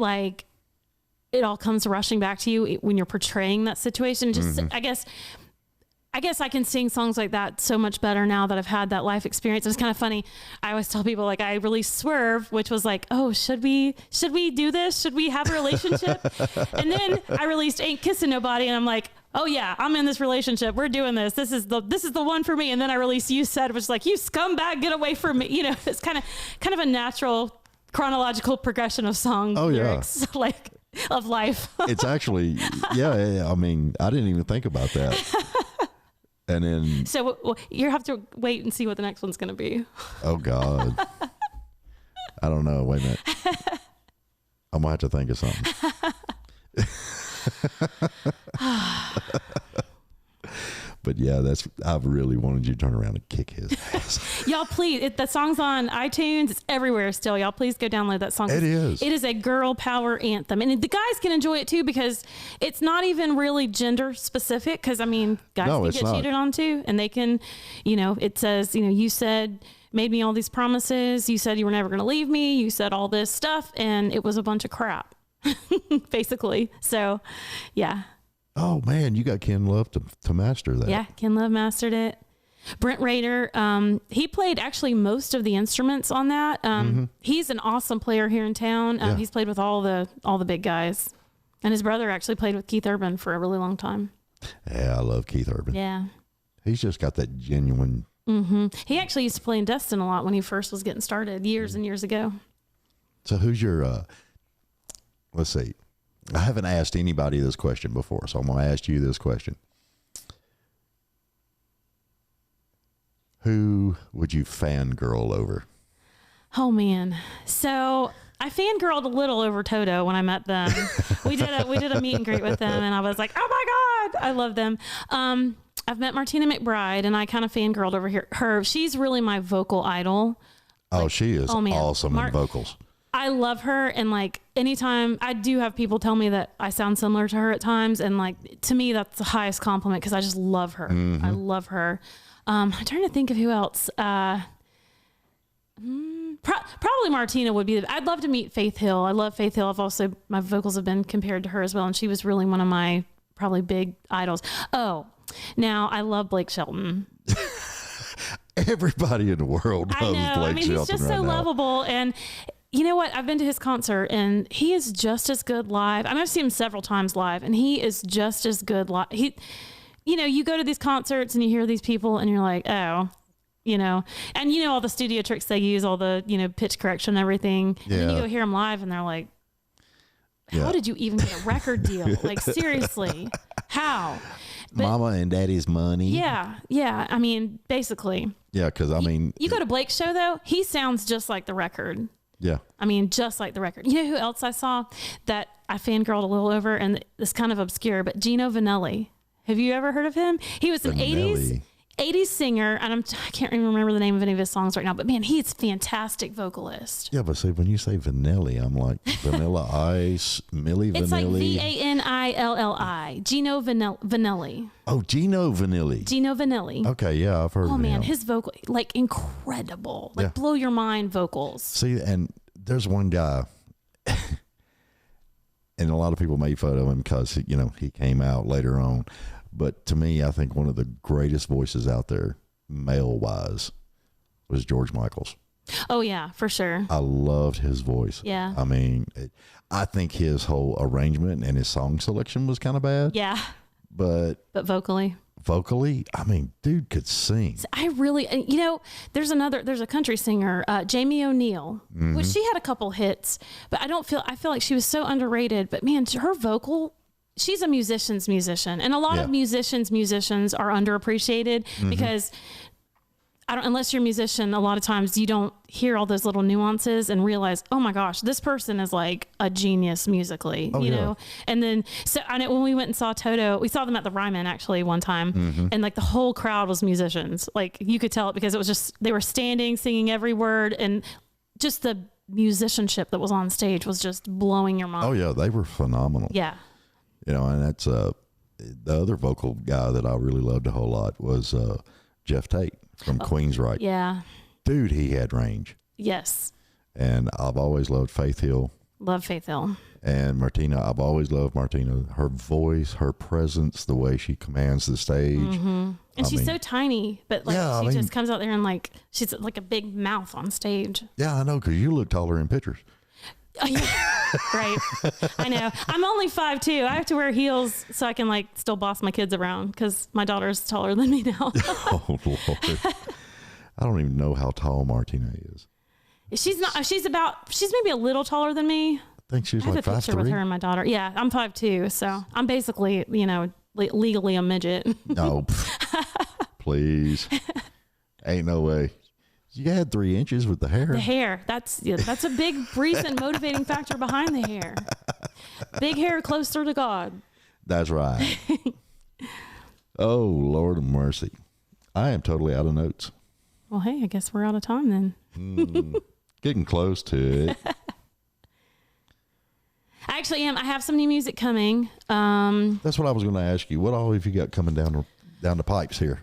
all comes rushing back to you when you're portraying that situation. Just, I guess I can sing songs like that so much better now that I've had that life experience. It's kind of funny. I always tell people, like, I released Swerve, which was like, oh, should we do this? Should we have a relationship? And then I released Ain't Kissing Nobody, and I'm like, oh yeah, I'm in this relationship. We're doing this. This is the one for me. And then I released You Said, which is like, you scumbag, get away from me. It's kind of a natural chronological progression of song lyrics, like, of life. It's actually, yeah. I mean, I didn't even think about that. And then, so you have to wait and see what the next one's going to be. Oh God, I don't know. Wait a minute, I'm gonna have to think of something. But yeah, I've really wanted you to turn around and kick his ass. Y'all, please, that song's on iTunes. It's everywhere still. Y'all, please go download that song. It is. It is a girl power anthem. And the guys can enjoy it too, because it's not even really gender specific. Because, I mean, guys can get cheated on too. And they can, it says, you said, made me all these promises. You said you were never going to leave me. You said all this stuff. And it was a bunch of crap, basically. So, yeah. Oh man, you got Ken Love to master that. Yeah, Ken Love mastered it. Brent Rader, he played actually most of the instruments on that. He's an awesome player here in town. He's played with all the big guys, and his brother actually played with Keith Urban for a really long time. Yeah, I love Keith Urban. Yeah, he's just got that genuine. He actually used to play in Destin a lot when he first was getting started years and years ago. So who's your? Let's see. I haven't asked anybody this question before, so I'm going to ask you this question. Who would you fangirl over? Oh man. So I fangirled a little over Toto when I met them. we did a meet and greet with them, and I was like, oh my God, I love them. I've met Martina McBride, and I kind of fangirled over her. She's really my vocal idol. Oh, she is awesome in vocals. I love her, and like anytime I do have people tell me that I sound similar to her at times, and like to me that's the highest compliment, because I just love her. I love her. I'm trying to think of who else. Probably Martina would be. I'd love to meet Faith Hill. I love Faith Hill. My vocals have been compared to her as well, and she was really one of my probably big idols. Oh, now I love Blake Shelton. Everybody in the world loves Blake Shelton. I mean, he's just so lovable. And you know what? I've been to his concert, and he is just as good live. I mean, I've seen him several times live, and he is just as good live. You go to these concerts and you hear these people, and you're like, oh, and all the studio tricks they use, all the pitch correction and everything. Yeah. And then you go hear them live, and they're like, how did you even get a record deal? Like, seriously, how? But, Mama and Daddy's money. Yeah. I mean, basically. Yeah, because you go to Blake's show though, he sounds just like the record. Yeah. I mean, just like the record. You know who else I saw that I fangirled a little over, and it's kind of obscure, but Gino Vanelli. Have you ever heard of him? He was an 80s singer, and I can't even remember the name of any of his songs right now, but man, he's a fantastic vocalist. Yeah, but see, when you say Vanelli, I'm like Vanilla Ice, Milli Vanilli. It's like Vanilli. Gino Vanelli. Oh, Gino Vanelli. Gino Vanelli. Okay, yeah, I've heard of him. Oh man, his vocal, like incredible, like blow your mind vocals. See, and there's one guy, and a lot of people made fun of him because he came out later on. But to me, I think one of the greatest voices out there, male-wise, was George Michael's. Oh, yeah, for sure. I loved his voice. Yeah. I mean, I think his whole arrangement and his song selection was kind of bad. Yeah. But vocally, I mean, dude could sing. I really, there's a country singer, Jamie O'Neill, which she had a couple hits, but I feel like she was so underrated. But man, her vocal, she's a musician's musician, and a lot of musicians are underappreciated because unless you're a musician, a lot of times you don't hear all those little nuances and realize, oh my gosh, this person is like a genius musically, you know? And then, so I know when we went and saw Toto, we saw them at the Ryman actually one time, and like the whole crowd was musicians. Like you could tell it because it was just, they were standing, singing every word, and just the musicianship that was on stage was just blowing your mind. Oh yeah, they were phenomenal. Yeah. And that's the other vocal guy that I really loved a whole lot was Jeff Tate from Queensryche. Yeah. dude, he had range. Yes. And I've always loved Faith Hill. Love Faith Hill. And Martina, I've always loved Martina. Her voice, her presence, the way she commands the stage. Mm-hmm. And she's so tiny, but like she just comes out there and like she's like a big mouth on stage. Yeah, I know, because you look taller in pictures. Oh, yeah. Right. I know. I'm only 5'2". I have to wear heels so I can like still boss my kids around because my daughter's taller than me now. Oh, Lord. I don't even know how tall Martina is. She's not. She's maybe a little taller than me. I think she's I have like a picture 5'3". with her and my daughter. Yeah, I'm 5'2", so I'm basically, legally a midget. No, please. Ain't no way. You had 3 inches with the hair. The hair. That's a big recent motivating factor behind the hair. Big hair closer to God. That's right. Oh, Lord of mercy. I am totally out of notes. Well, hey, I guess we're out of time then. Getting close to it. I actually am. I have some new music coming. That's what I was going to ask you. What all have you got coming down the pipes here?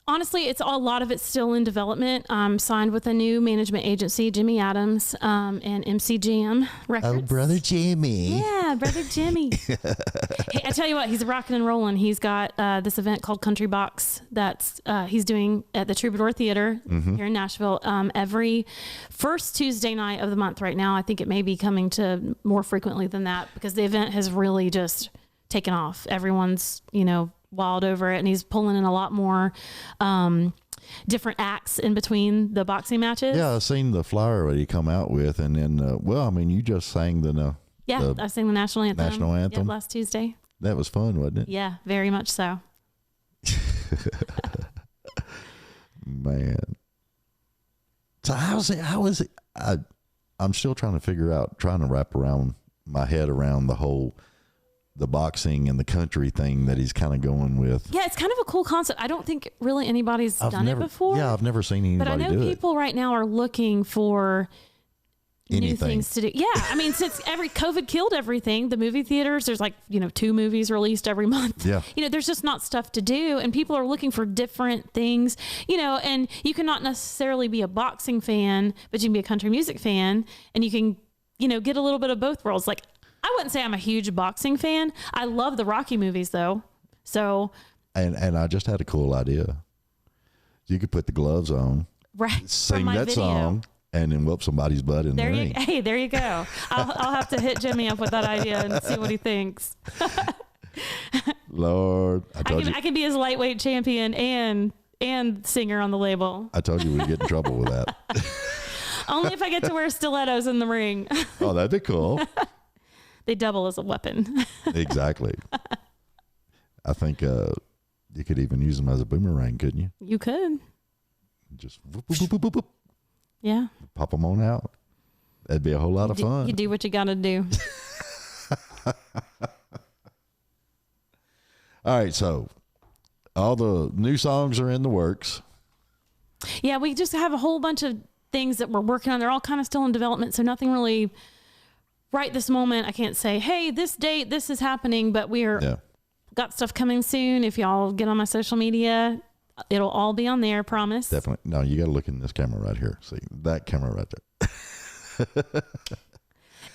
Honestly, a lot of it's still in development. I'm signed with a new management agency, Jimmie Adams, and MC Jam Records. Oh, brother Jimmie. Yeah, brother Jimmie. Hey, I tell you what, he's rocking and rolling. He's got this event called Country Box that's he's doing at the Troubadour Theater here in Nashville every first Tuesday night of the month right now. I think it may be coming to more frequently than that because the event has really just taken off. Everyone's, wild over it, and he's pulling in a lot more different acts in between the boxing matches. Yeah, I've seen the flyer that he come out with, and then, you just sang I sang the national anthem. National anthem last Tuesday. That was fun, wasn't it? Yeah, very much so. Man. So how is it? I'm still trying to wrap around my head around the boxing and the country thing that he's kind of going with. Yeah, it's kind of a cool concept. I don't think really anybody's done it before. Yeah, I've never seen anybody do it. But I know people right now are looking for new things to do. Yeah, I mean, since COVID killed everything, the movie theaters, there's 2 movies released every month. Yeah. There's just not stuff to do, and people are looking for different things, and you can not necessarily be a boxing fan, but you can be a country music fan, and you can, get a little bit of both worlds. Like, I wouldn't say I'm a huge boxing fan. I love the Rocky movies though. So. And I just had a cool idea. You could put the gloves on. Right. Sing that song and then whoop somebody's butt in the ring. Hey, there you go. I'll have to hit Jimmie up with that idea and see what he thinks. Lord, I can be his lightweight champion and singer on the label. I told you we'd get in trouble with that. Only if I get to wear stilettos in the ring. Oh, that'd be cool. They double as a weapon. Exactly. I think you could even use them as a boomerang, couldn't you? You could. Just whoop, whoop, whoop, whoop, whoop. Yeah. Pop them on out. That'd be a whole lot of fun. You do what you got to do. All right, so all the new songs are in the works. Yeah, we just have a whole bunch of things that we're working on. They're all kind of still in development, so nothing really right this moment. I can't say, hey, this date, this is happening, but got stuff coming soon. If y'all get on my social media, it'll all be on there, promise. Definitely. No, you got to look in this camera right here. See, that camera right there.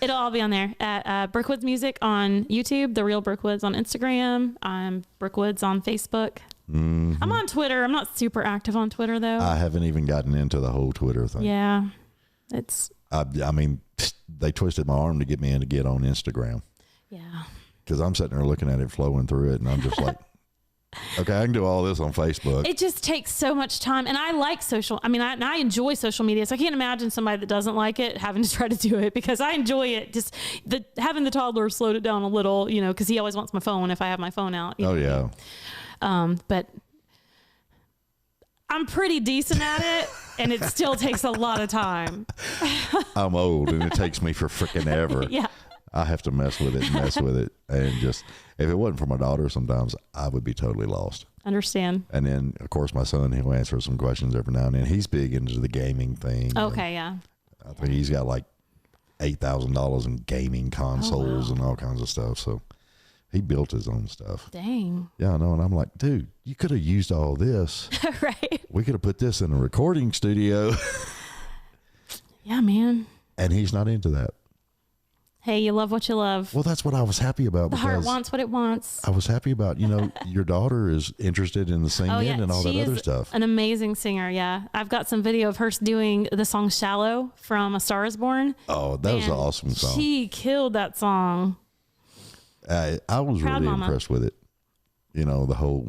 It'll all be on there at Brooke Woods Music on YouTube, The Real Brooke Woods on Instagram. I'm Brooke Woods on Facebook. Mm-hmm. I'm on Twitter. I'm not super active on Twitter, though. I haven't even gotten into the whole Twitter thing. Yeah. I mean, they twisted my arm to get me in to get on Instagram. Yeah. Because I'm sitting there looking at it, flowing through it, and I'm just like, okay, I can do all this on Facebook. It just takes so much time. And I like I enjoy social media. So I can't imagine somebody that doesn't like it having to try to do it because I enjoy it. Just having the toddler slowed it down a little, because he always wants my phone if I have my phone out. Oh, yeah. But I'm pretty decent at it, and it still takes a lot of time. I'm old, and it takes me for freaking ever. Yeah. I have to mess with it. And just, if it wasn't for my daughter, sometimes I would be totally lost. Understand. And then, of course, my son, he'll answer some questions every now and then. He's big into the gaming thing. Okay, yeah. I think he's got like $8,000 in gaming consoles and all kinds of stuff. So He built his own stuff. Dang. Yeah, I know. And I'm like, dude, you could have used all this. Right. We could have put this in a recording studio. Yeah, man. And he's not into that. Hey, you love what you love. Well, that's what I was happy about. The heart wants what it wants. I was happy about, your daughter is interested in the singing and all that other stuff. An amazing singer. Yeah. I've got some video of her doing the song Shallow from A Star Is Born. Oh, that was an awesome song. She killed that song. I was Proud really mama. impressed with it. The whole,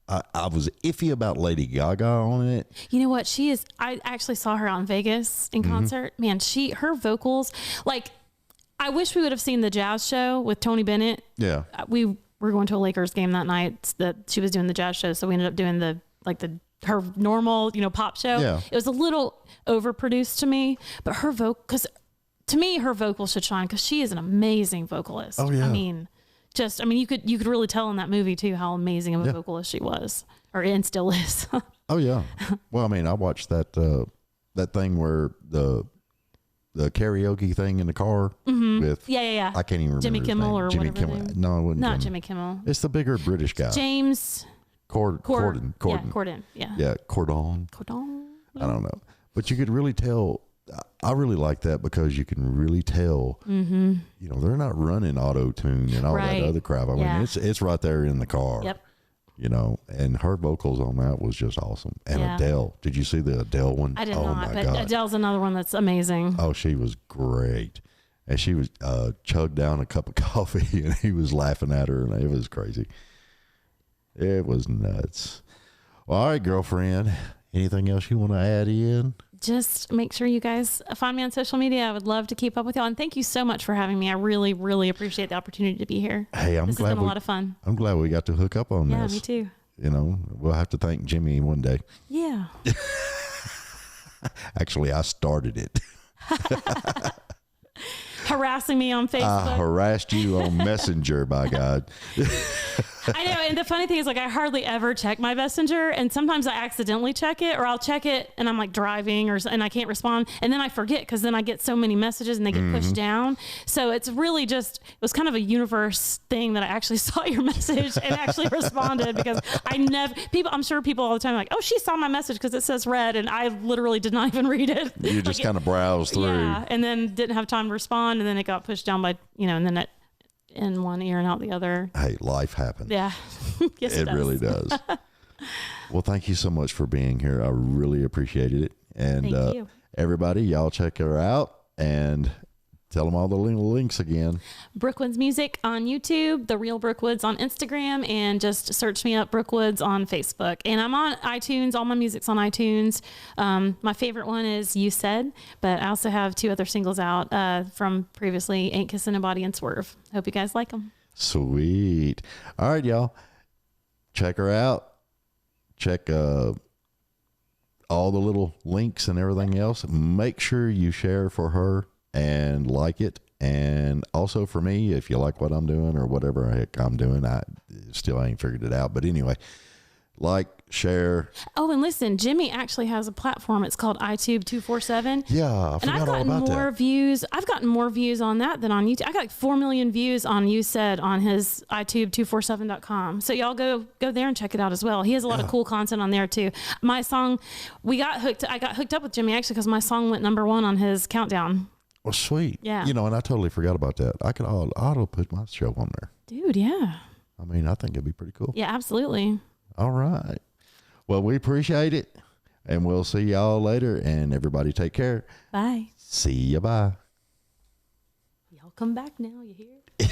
I was iffy about Lady Gaga on it. You know what? I actually saw her out in Vegas in concert. Man, her vocals, like, I wish we would have seen the jazz show with Tony Bennett. Yeah. We were going to a Lakers game that night that she was doing the jazz show. So we ended up doing her normal, pop show. Yeah. It was a little overproduced to me, but because to me, her vocals should shine because she is an amazing vocalist. Oh, yeah. You could really tell in that movie too, how amazing of a vocalist she was and still is. Oh yeah. Well, I watched that thing where the karaoke thing in the car with yeah. I can't even remember Jimmy his Kimmel name. or Jimmy whatever. Kimmel. No, it wasn't Not Jimmy Kimmel. It's the bigger British guy. James Corden. Yeah, Corden. Yeah. Yeah, Cordon. I don't know, but you could really tell. I really like that because you can really tell. They're not running auto tune and all that other crap. It's right there in the car. Yep. And her vocals on that was just awesome. And Adele, did you see the Adele one? I did oh not, my but God. Adele's another one that's amazing. Oh, she was great. And she was chugged down a cup of coffee and he was laughing at her and it was crazy. It was nuts. Well, all right, girlfriend. Anything else you want to add in? Just make sure you guys find me on social media. I would love to keep up with y'all. And thank you so much for having me. I really, really appreciate the opportunity to be here. Hey, This has been a lot of fun. I'm glad we got to hook up on Yeah, this. me too. We'll have to thank Jimmie one day. Yeah. Actually, I started it. Harassing me on Facebook. I harassed you on Messenger, by God. I know. And the funny thing is, I hardly ever check my Messenger. And sometimes I accidentally check it, or I'll check it and I'm driving and I can't respond. And then I forget because then I get so many messages and they get pushed down. So it's really it was kind of a universe thing that I actually saw your message and actually responded because I'm sure people all the time are like, oh, she saw my message because it says read. And I literally did not even read it. You just kind of browsed through. Yeah. And then didn't have time to respond. And then it got pushed down by, and then it in one ear and out the other. Hey, life happens. Yeah. Yes, it does. really does. Well, thank you so much for being here. I really appreciated it. And Thank you. Everybody, y'all check her out and tell them all the links again. Brooke Woods Music on YouTube, The Real Brooke Woods on Instagram, and just search me up, Brooke Woods, on Facebook. And I'm on iTunes. All my music's on iTunes. My favorite one is You Said, but I also have 2 other singles out from previously, Ain't Kissing Nobody and Swerve. Hope you guys like them. Sweet. All right, y'all. Check her out. Check all the little links and everything else. Make sure you share for her and like it. And also for me, if you like what I'm doing or whatever heck I'm doing, I still ain't figured it out. But anyway, like, share. Oh, and listen, Jimmie actually has a platform. It's called iTube 247. Yeah, I And forgot I've all gotten about more that. views. I've gotten more views on that than on YouTube. I got 4 million views on You Said on his iTube247.com. So y'all go there and check it out as well. He has a lot of cool content on there too. My song, I got hooked up with Jimmie actually because my song went #1 on his countdown. Well, sweet. Yeah. And I totally forgot about that. I could auto put my show on there. Dude, yeah. I think it'd be pretty cool. Yeah, absolutely. All right. Well, we appreciate it. And we'll see y'all later. And everybody take care. Bye. See ya. Bye. Y'all come back now, you hear?